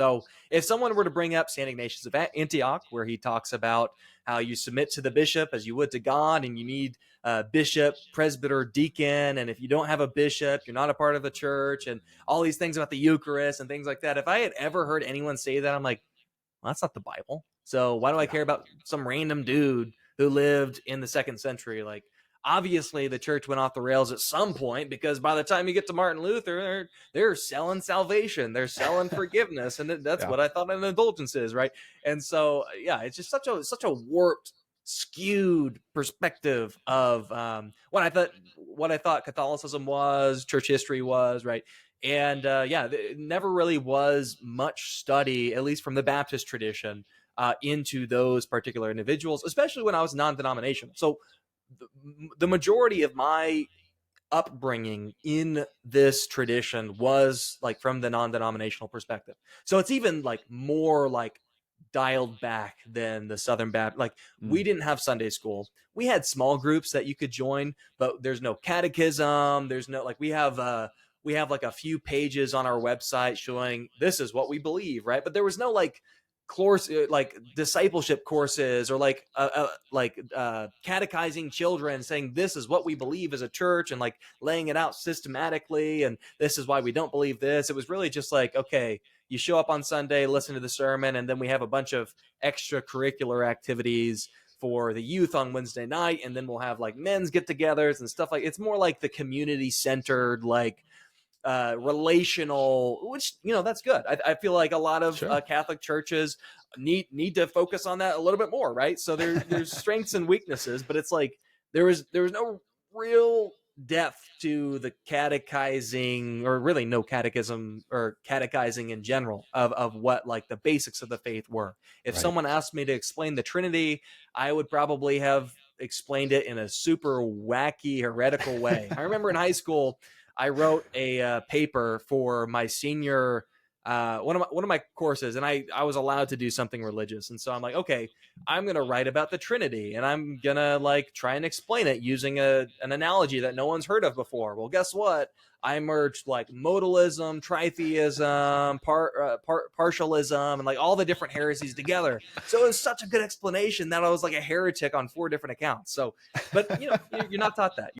So if someone were to bring up St. Ignatius of Antioch, where he talks about how you submit to the bishop as you would to God, and you need a bishop, presbyter, deacon, and if you don't have a bishop, you're not a part of the church, and all these things about the Eucharist and things like that. If I had ever heard anyone say that, I'm like, well, that's not the Bible. So why do I care about some random dude who lived in the 2nd century? Like, obviously the church went off the rails at some point, because by the time you get to Martin Luther, they're selling salvation, they're selling forgiveness, and that's what I thought an indulgence is, right? And so yeah, it's just such a warped, skewed perspective of what I thought Catholicism was, church history was, right? And yeah, it never really was much study, at least from the Baptist tradition, into those particular individuals, especially when I was non-denominational. So the majority of my upbringing in this tradition was like from the non-denominational perspective. So it's even like more like dialed back than the Southern Baptist. Like, we didn't have Sunday school. We had small groups that you could join, but there's no catechism. There's no, like, we have like a few pages on our website showing this is what we believe, right? But there was no like course, like discipleship courses, or like catechizing children, saying this is what we believe as a church, and like laying it out systematically, and this is why we don't believe this. It was really just like, okay, you show up on Sunday, listen to the sermon, and then we have a bunch of extracurricular activities for the youth on Wednesday night, and then we'll have like men's get-togethers and stuff. Like, it's more like the community centered, like relational, which, you know, that's good. I feel like a lot of Catholic churches need to focus on that a little bit more, right? So there's strengths and weaknesses, but it's like there was no real depth to the catechizing, or really no catechism or catechizing in general, of what like the basics of the faith were. If someone asked me to explain the Trinity, I would probably have explained it in a super wacky, heretical way. I remember in high school, I wrote a paper for my senior one of my courses, and I was allowed to do something religious. And so I'm like, okay, I'm going to write about the Trinity, and I'm going to like try and explain it using an analogy that no one's heard of before. Well, guess what? I merged like modalism, tritheism, partialism, and like all the different heresies together. So it was such a good explanation that I was like a heretic on 4 different accounts. So, but you know, you're not taught that.